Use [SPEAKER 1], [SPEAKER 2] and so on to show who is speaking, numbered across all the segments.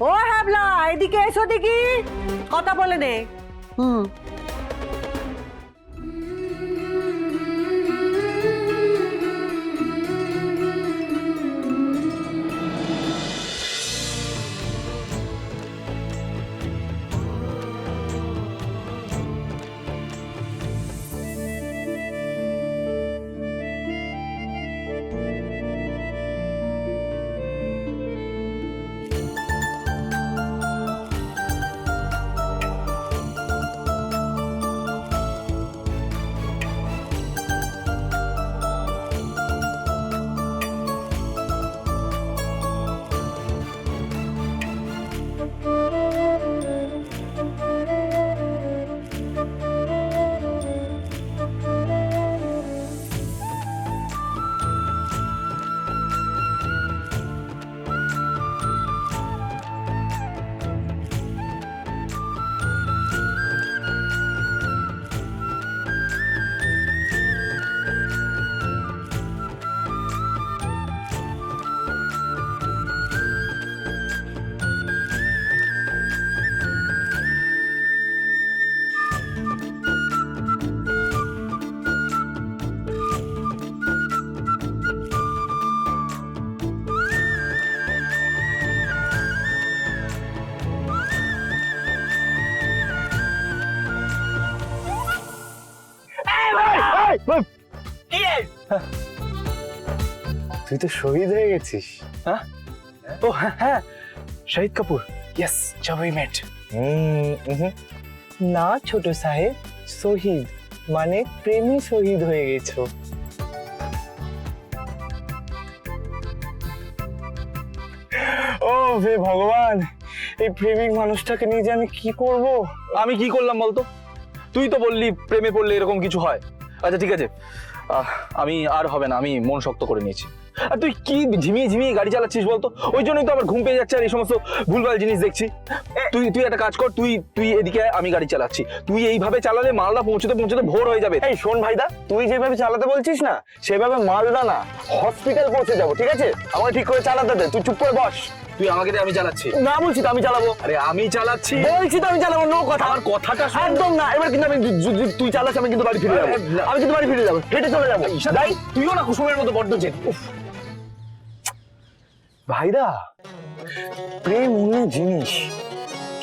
[SPEAKER 1] ও হ্যাবলা, এদিকে এসো দেখি, কথা বলে নে।
[SPEAKER 2] তুই তো শহীদ হয়ে গেছিস।
[SPEAKER 3] হ্যাঁ, ও হ্যাঁ হ্যাঁ, Shahid Kapoor, yes, Jab we met.
[SPEAKER 2] না ছোট সাহেব, শহীদ মানে প্রেমী শহীদ হয়ে গেছো। ও হে ভগবান, এই প্রেমিক মানুষটাকে নিয়ে যে আমি কি করব।
[SPEAKER 3] আমি কি করলাম বলতো? তুই তো বললি প্রেমে পড়লে এরকম কিছু হয়। আচ্ছা ঠিক আছে, আমি আর হবে না, আমি মন শক্ত করে নিয়েছি। আর তুই কি ঝিমিয়ে ঝিমিয়ে গাড়ি চালাচ্ছিস বলতো? ওই জন্যই তো আবার ঘুম পেয়ে যাচ্ছে আর এই সমস্ত ভুলভাল জিনিস দেখছি। তুই একটা কাজ কর, তুই এদিকে আয়, আমি গাড়ি চালাচ্ছি। তুই এইভাবে চালালে মালদা পৌঁছতে পৌঁছতে ভোর হয়ে যাবে।
[SPEAKER 2] এই শোন ভাইদা, তুই যেভাবে চালাতে বলছিস না, সেভাবে মালদা না, হসপিটাল পৌঁছে যাবো। ঠিক আছে, আমাকে ঠিক করে চালাতে দে, তুই চুপ করে বস।
[SPEAKER 3] তুই আমাকে দে, আমি চালাচ্ছি।
[SPEAKER 2] না বলছি তো আমি চালাবো।
[SPEAKER 3] আরে আমি চালাচ্ছি
[SPEAKER 2] বলছি তো আমি চালাবো, নো কথা।
[SPEAKER 3] আমার কথাটা শোন।
[SPEAKER 2] একদম না, এবার কিন্তু আমি যদি তুই চালাস আমি কিন্তু বাড়ি ফিরে যাবো। আমি কিন্তু বাড়ি ফিরে যাবো, হেঁটে চলে যাবো।
[SPEAKER 3] যাই, তুইও না কুসুমের মতো বড্ড জেদ।
[SPEAKER 2] ভাইদা, প্রেম অন্য জিনিস,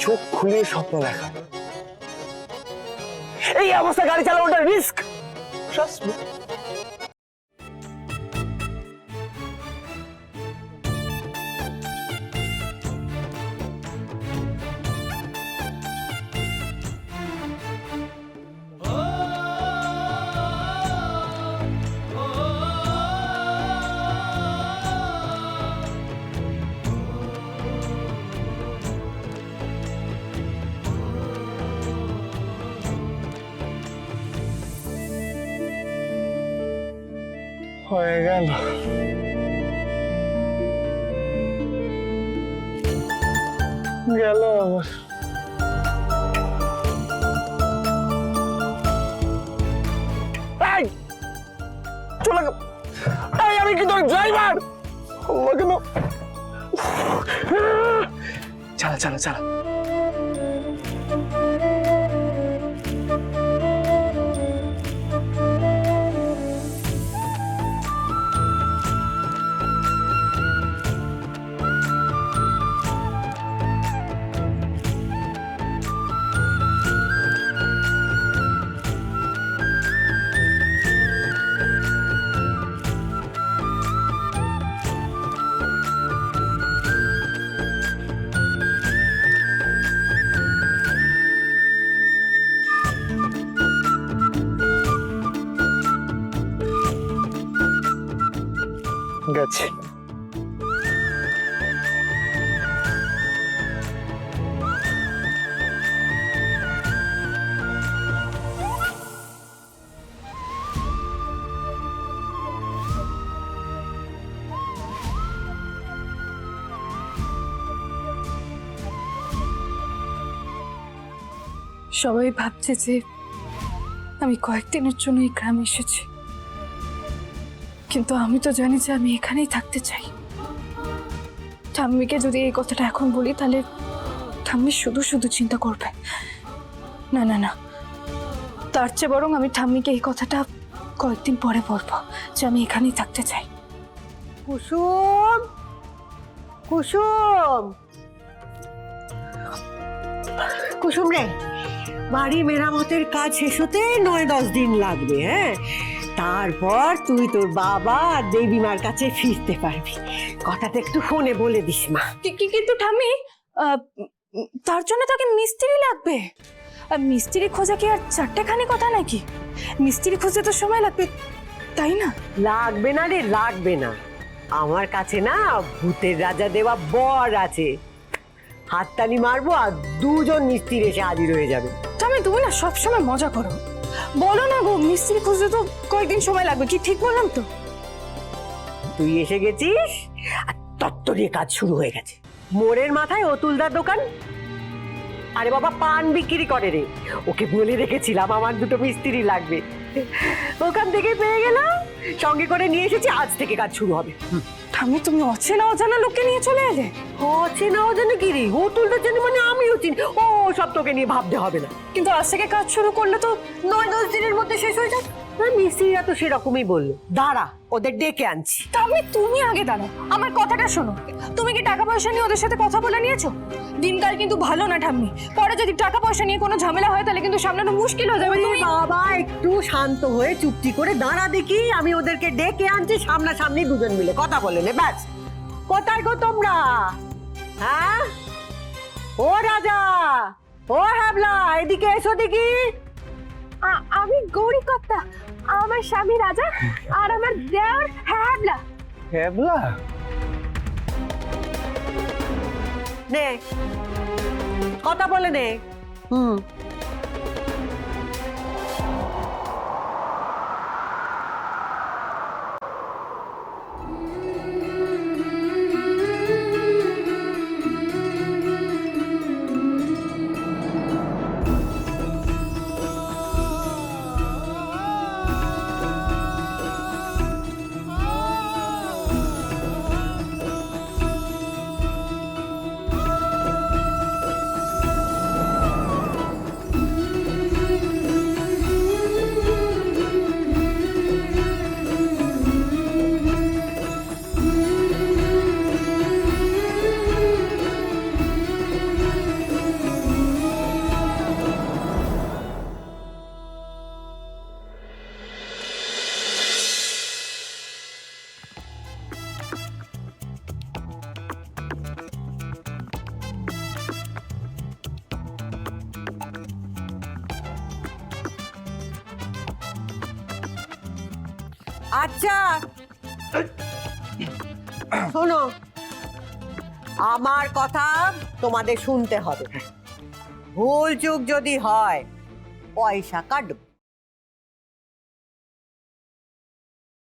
[SPEAKER 2] চোখ খুলে স্বপ্ন দেখা। এই অবস্থা গাড়ি চালানোটা রিস্ক। Trust me. হয়ে গেল। গেল আবার। এই চলে গেল। এই আমি কি তোর ড্রাইভার? কেন?
[SPEAKER 3] চালা চালা চালা।
[SPEAKER 2] গেছে।
[SPEAKER 4] সবাই ভাবছে যে আমি কয়েকদিনের জন্য এই গ্রামে এসেছি, কিন্তু আমি তো জানি যে আমি এখানেই থাকতে চাই। ঠাম্মিকে যদি এই কথাটা এখন বলি তাহলে ঠাম্মি শুধু শুধু চিন্তা করবে। না না না, তার চেয়ে বরং আমি ঠাম্মিকে এই কথাটা কয়েকদিন পরে বলবো যে আমি এখানেই থাকতে চাই।
[SPEAKER 1] কুসুম, কুসুম, কুসুম রে, বাড়ি মেরামতের কাজ শেষ হতে 9-10 দিন লাগবে। হ্যাঁ, তারপর তুই তোর বাবা আর দেবীমার কাছে ফিরতে পারবি। কথাটা একটু ফোনে বলে দিস মা।
[SPEAKER 4] কিন্তু ঠাম্মি, তার জন্য তাকে মিস্ত্রি লাগবে। আর মিস্ত্রি খোঁজা কি আর চারটেখানি কথা নাকি? মিস্ত্রি খুঁজতে তো সময় লাগবে, তাই না?
[SPEAKER 1] লাগবে না রে, লাগবে না। আমার কাছে না ভূতের রাজা দেওয়া বর আছে, হাততালি মারবো আর 2জন মিস্ত্রি এসে হাজির হয়ে যাবে।
[SPEAKER 4] ঠাম্মি, তুমি না সবসময় মজা করো। বলো না গো, মিস্ত্রি খুঁজতে তো কয়েকদিন সময় লাগবে। কি ঠিক বললাম তো?
[SPEAKER 1] তুই এসে গেছিস আর তত্তরিয়ে কাজ শুরু হয়ে গেছে। মোড়ের মাথায় অতুলদার দোকান, আরে বাবা পান বিক্রি করে রে, ওকে বলে রেখেছিলাম আমার 2টো মিস্ত্রি লাগবে। ওখান থেকে পেয়ে গেলাম, সঙ্গে করে নিয়ে এসেছি। আজ থেকে কাজ শুরু হবে।
[SPEAKER 4] ঠাম্মি, তুমি অচেনা অজানা লোককে নিয়ে চলে এলে।
[SPEAKER 1] অচেনা অজানা কি রে? অতুলদার জানি মানে আমিও চিনি। ও সব তোকে নিয়ে ভাবতে হবে না।
[SPEAKER 4] কিন্তু আজ থেকে কাজ শুরু করলে তো
[SPEAKER 1] 9-10 দিনের মধ্যে শেষ হয়ে যাবে। মিস্ত্রিরা তো সেরকমই বললো। দাঁড়া, ওদের ডেকে আনছি।
[SPEAKER 4] ঠাম্মি, তুমি আগে দাঁড়াও, আমার কথাটা শোনো। তুমি কি টাকা পয়সা নিয়ে ওদের সাথে কথা বলে নিয়েছো? দিনকাল কিন্তু ভালো না ঠাম্মি, পরে যদি টাকা পয়সা নিয়ে কোনো ঝামেলা হয় তাহলে কিন্তু সামলানো মুশকিল হয়ে যাবে।
[SPEAKER 1] ওরে বাবা, একটু শান্ত হয়ে চুপটি করে দাঁড়া দেখি। আমি ওদেরকে ডেকে আনছি, সামনাসামনি 2জন মিলে কথা বলে নে, ব্যাস। কোথায় গো তোমরা? হ্যাঁ, ও রাজা, ও হ্যাবলা, এদিকে এসো দেখি।
[SPEAKER 4] আমি গৌরী কর্তা, আমার স্বামী রাজা আর আমার দেওর হ্যাবলা।
[SPEAKER 2] হ্যাবলা?
[SPEAKER 1] নে কথা বলে নে। আচ্ছা শোনো, আমার কথা তোমাদের শুনতে হবে। ভুল চুক যদি হয় পয়সা কাটবো।